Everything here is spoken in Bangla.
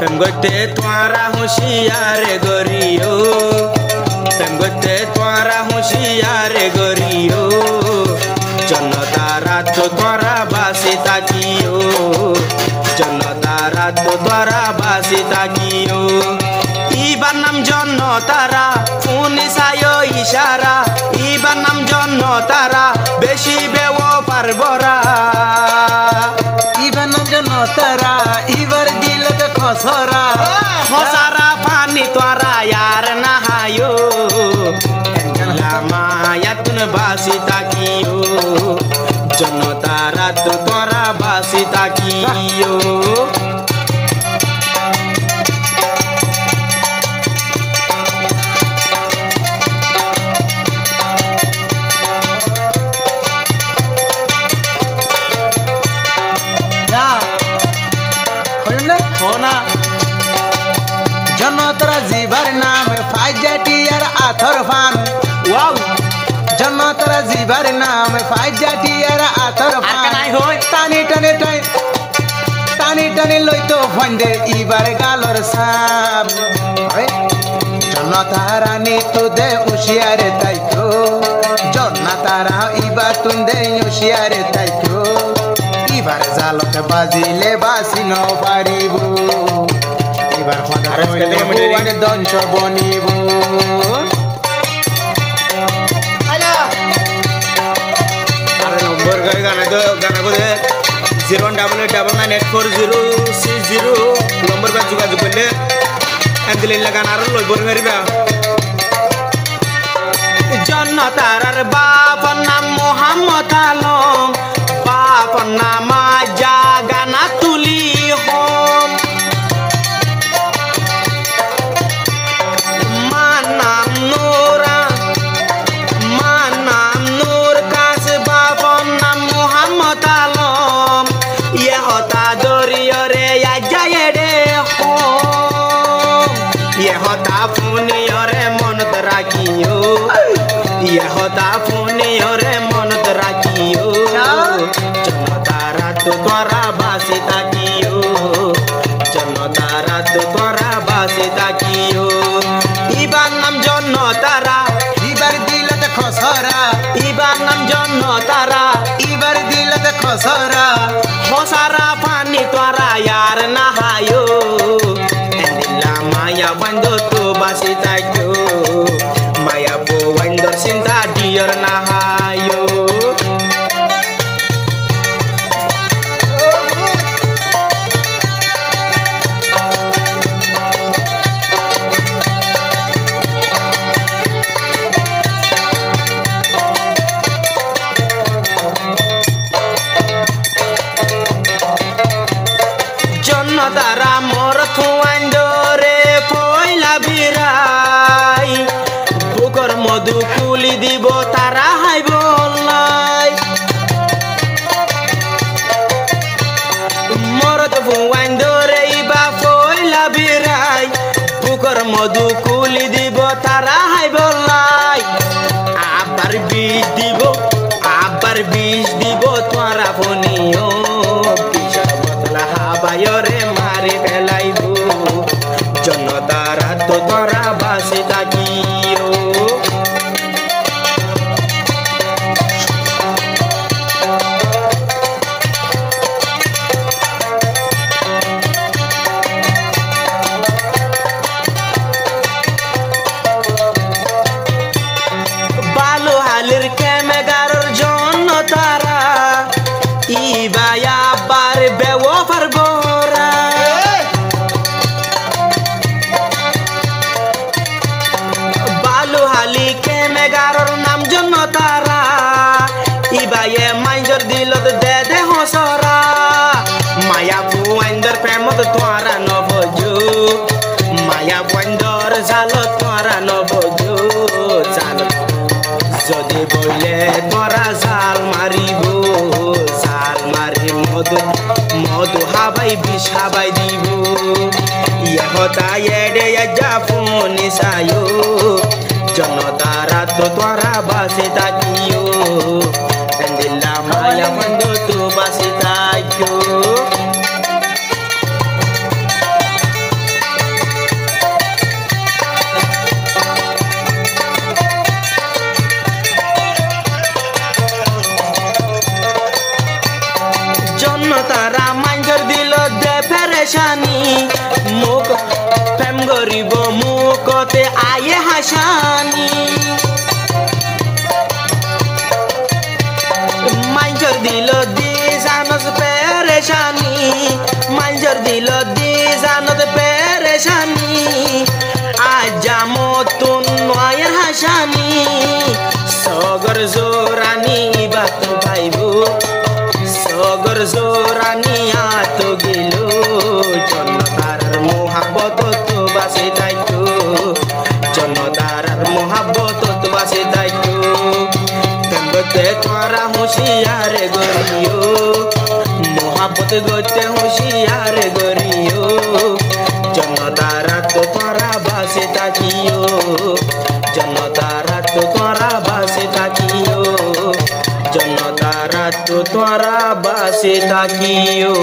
প্রেম করতে তোরা হুঁশিয়ার গরিও প্রেম করতে তোরা হুঁশিয়ার গরিও জনতা রাত তোরা বাসি তাকিও জনতা রাত তোরা বাসি তাকিও ইবার নাম জনতারা শুনিছায় ইশারা ইবার নাম জনতারা বেশি বেও পারবরা ইবার নাম জনতারা ইবার দিলতে খসরা খসারা পানি তোরা यार नहायो लामायातुन बासी ताकियो जनता रात तोरा बासी ताकियो होना জনতারা জিবার নাম ফাইজাটিয়ার আথর ফান वाव জনতারা জিবার নাম ফাইজাটিয়ার আথর ফান নাই হই টানি টানি লইতো ফন্দে ইবার গালর সাপ জনতারা নিতো দে উশিয়ারে তাইতো জনতারা ইবার তুন্দে উশিয়ারে তাইতো ইবার জালত বাজিলে বাসি ন পারিব এবার মানে দংশ বনিব আর নম্বর গানা গো 088998406 নম্বর বা যোগাযোগ করলে এন্দিলে গান আর লইবর পারিবা জনতার বাপ নাম মোহাম্মদ আলম বাপ নাম জাগানা তুলি হোম নাম নূর কাস বাপ নাম মোহাম্মদ আলম ইয়ে হতা দরিয়রে যায় রে হোম ইয়ে হতা ফুনিয়রে মনত রাখিও ইয়ে হতা ফুনিয়রে মনত রাখিও জনতা রাত তোরা বাসি তাকিও জনতা রাত তোরা বাসি তাকিও ইবার নাম জনতারা ইবার দিলতে খসরা ইবার নাম জনতারা ইবার দিলতে খসরা খসারা পানি তোরা यार नहायो এন্দিলা মায়া বন্ধ তো বাসি তাকিও মায়া পো বন্ধ চিন্তা ডিয়র নাহাयो জনতারা মোর থুয়ান্ডরে পয়লা বিরাই বুকর মধু কুলি দিব তারা হাই বললাই মোর থুয়ান্ডরে ইবা পয়লা বিরাই বুকর মধু কুলি দিব তারা হাই বললাই আবার বিষ দিব তোরা ফোনিও হাবায়রে মারি ফেলাইব জনতা রাত তোরা বাসি তাকিও বালু হালির কেমেগারর জনতারা ইবায়া বার বেও পারবরা বালু হালি কেমেগারর নাম জনতারা ইবায়ে মাইজর দিলত দে দে হসরা মায়া বুয়াইন্দর প্রেমত তোরা নবজু মায়া বুয়াইন্দর জালত তোরা নবজু জালত যদি বলে তোরা জাল মারিব জাল মারি মধু হাবাই বিষ হাবাই দিব ইয়ে হতা এডে যা ফোনি সায়ো জনতা রাত তোরা বাসে তাকিও এন্দিলা মায়া বন্ধ তো বাসে তাকিও পেরেশানি মুখ প্রেম গরিব মুখতে আয়ে হাসানি মাইজর দিল দি জানত পেরেশানি মাইজর দিল দি জানত পেরেশানি আজামতুন নয়ের হাসানি সগর জোরানি বাত ভাইবু সগর জোরানি আত গেল জনতারার মোহাব্বত তো বাসে দায়িত্ব জনতারার মোহাব্বত তো বাসে দায়িত্ব প্রেমতে তোরা হুঁশিয়ার গরিও মোহাব্বত গতে হুঁশিয়ার গরিও জনতারা তো তোরা বাসে থাকিও জনতারা তো তোরা বাসে থাকিও জনতারা তো তোরা বাসে থাকিও।